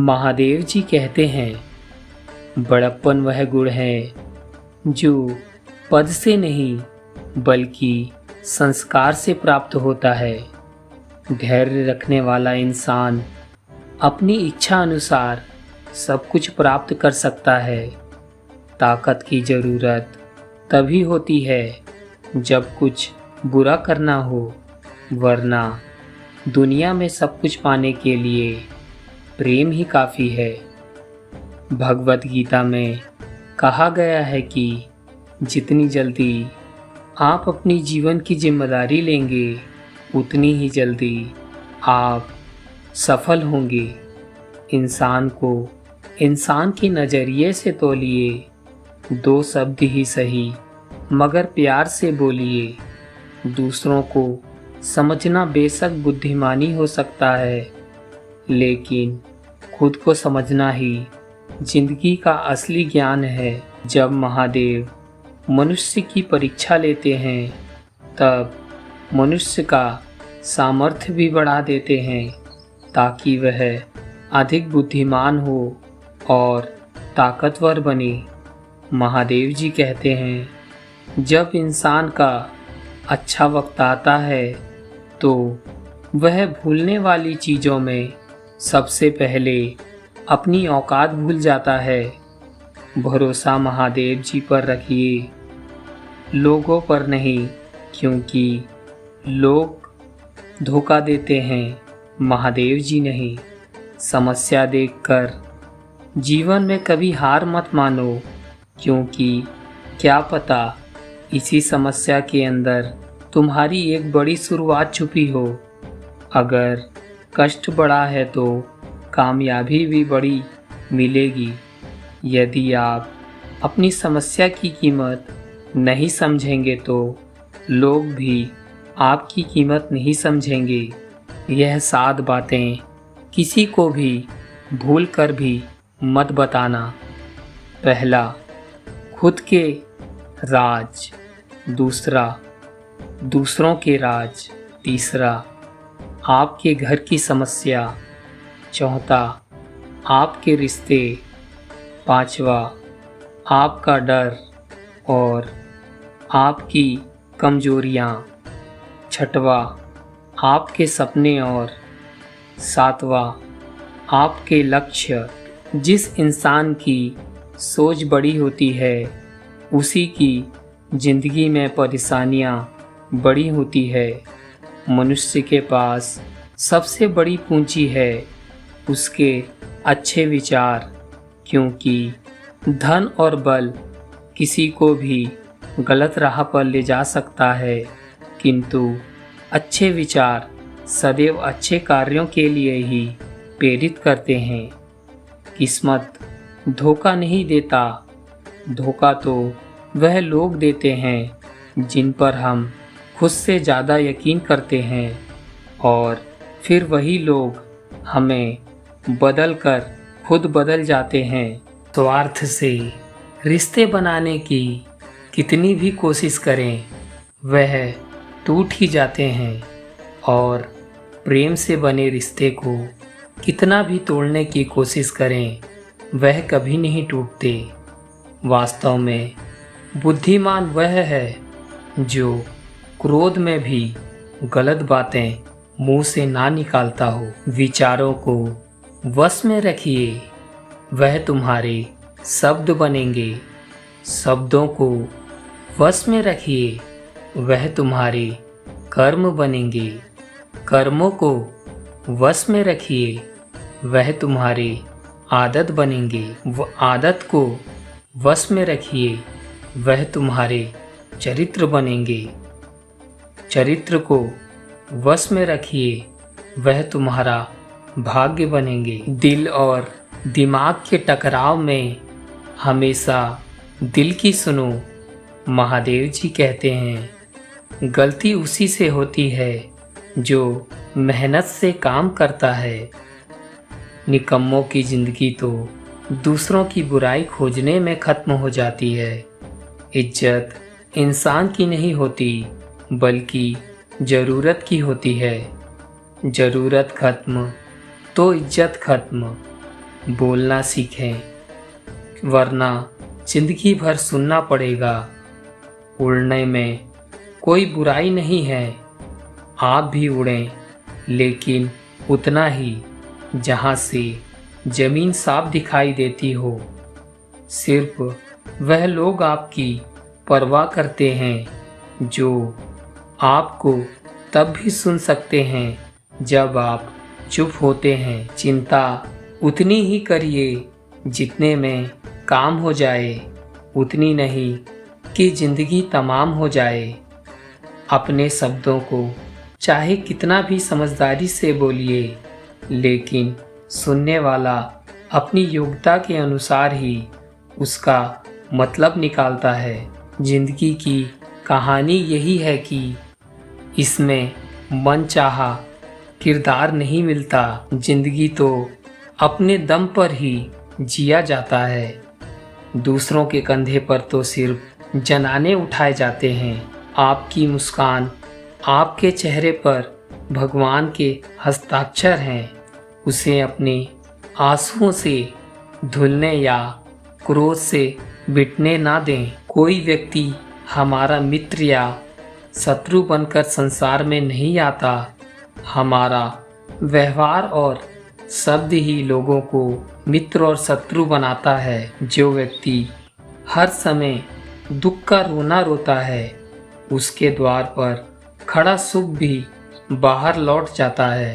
महादेव जी कहते हैं, बड़प्पन वह गुण है जो पद से नहीं बल्कि संस्कार से प्राप्त होता है। धैर्य रखने वाला इंसान अपनी इच्छा अनुसार सब कुछ प्राप्त कर सकता है। ताकत की ज़रूरत तभी होती है जब कुछ बुरा करना हो, वरना दुनिया में सब कुछ पाने के लिए प्रेम ही काफ़ी है। भगवत गीता में कहा गया है कि जितनी जल्दी आप अपनी जीवन की जिम्मेदारी लेंगे, उतनी ही जल्दी आप सफल होंगे। इंसान को इंसान के नज़रिए से तौलिए, दो शब्द ही सही मगर प्यार से बोलिए। दूसरों को समझना बेशक बुद्धिमानी हो सकता है, लेकिन खुद को समझना ही जिंदगी का असली ज्ञान है। जब महादेव मनुष्य की परीक्षा लेते हैं, तब मनुष्य का सामर्थ्य भी बढ़ा देते हैं ताकि वह अधिक बुद्धिमान हो और ताकतवर बने। महादेव जी कहते हैं, जब इंसान का अच्छा वक्त आता है तो वह भूलने वाली चीज़ों में सबसे पहले अपनी औकात भूल जाता है। भरोसा महादेव जी पर रखिए, लोगों पर नहीं, क्योंकि लोग धोखा देते हैं, महादेव जी नहीं। समस्या देखकर जीवन में कभी हार मत मानो, क्योंकि क्या पता इसी समस्या के अंदर तुम्हारी एक बड़ी शुरुआत छुपी हो। अगर कष्ट बड़ा है तो कामयाबी भी बड़ी मिलेगी। यदि आप अपनी समस्या की कीमत नहीं समझेंगे तो लोग भी आपकी कीमत नहीं समझेंगे। यह 7 बातें किसी को भी भूल कर भी मत बताना। पहला, खुद के राज। दूसरा, दूसरों के राज। तीसरा, आपके घर की समस्या। चौथा, आपके रिश्ते। पांचवा, आपका डर और आपकी कमजोरियाँ। छठवा, आपके सपने और सातवां, आपके लक्ष्य। जिस इंसान की सोच बड़ी होती है, उसी की जिंदगी में परेशानियाँ बड़ी होती है। मनुष्य के पास सबसे बड़ी पूंजी है उसके अच्छे विचार, क्योंकि धन और बल किसी को भी गलत राह पर ले जा सकता है, किंतु अच्छे विचार सदैव अच्छे कार्यों के लिए ही प्रेरित करते हैं। किस्मत धोखा नहीं देता, धोखा तो वह लोग देते हैं जिन पर हम खुद से ज़्यादा यकीन करते हैं, और फिर वही लोग हमें बदल कर खुद बदल जाते हैं। स्वार्थ से रिश्ते बनाने की कितनी भी कोशिश करें, वह टूट ही जाते हैं, और प्रेम से बने रिश्ते को कितना भी तोड़ने की कोशिश करें, वह कभी नहीं टूटते। वास्तव में बुद्धिमान वह है जो क्रोध में भी गलत बातें मुंह से ना निकालता हो। विचारों को वश में रखिए, वह तुम्हारे शब्द बनेंगे। शब्दों को वश में रखिए, वह तुम्हारे कर्म बनेंगे। कर्मों को वश में रखिए, वह तुम्हारे आदत बनेंगे। आदत को वश में रखिए, वह तुम्हारे चरित्र बनेंगे। चरित्र को वश में रखिए, वह तुम्हारा भाग्य बनेंगे। दिल और दिमाग के टकराव में हमेशा दिल की सुनो। महादेव जी कहते हैं, गलती उसी से होती है जो मेहनत से काम करता है। निकम्मों की जिंदगी तो दूसरों की बुराई खोजने में खत्म हो जाती है। इज्जत इंसान की नहीं होती, बल्कि ज़रूरत की होती है। ज़रूरत खत्म तो इज्जत खत्म। बोलना सीखें, वरना जिंदगी भर सुनना पड़ेगा। उड़ने में कोई बुराई नहीं है, आप भी उड़ें, लेकिन उतना ही जहाँ से जमीन साफ दिखाई देती हो। सिर्फ वह लोग आपकी परवाह करते हैं जो आपको तब भी सुन सकते हैं जब आप चुप होते हैं। चिंता उतनी ही करिए जितने में काम हो जाए, उतनी नहीं कि जिंदगी तमाम हो जाए। अपने शब्दों को चाहे कितना भी समझदारी से बोलिए, लेकिन सुनने वाला अपनी योग्यता के अनुसार ही उसका मतलब निकालता है। जिंदगी की कहानी यही है कि इसमें मनचाहा किरदार नहीं मिलता। जिंदगी तो अपने दम पर ही जिया जाता है। दूसरों के कंधे पर तो सिर्फ जनाने उठाए जाते हैं। आपकी मुस्कान, आपके चेहरे पर भगवान के हस्ताक्षर हैं। उसे अपने आंसुओं से धुलने या क्रोध से मिटने ना दें। कोई व्यक्ति हमारा मित्र या शत्रु बनकर संसार में नहीं आता। हमारा व्यवहार और शब्द ही लोगों को मित्र और शत्रु बनाता है। जो व्यक्ति हर समय दुख का रोना रोता है, उसके द्वार पर खड़ा सुख भी बाहर लौट जाता है।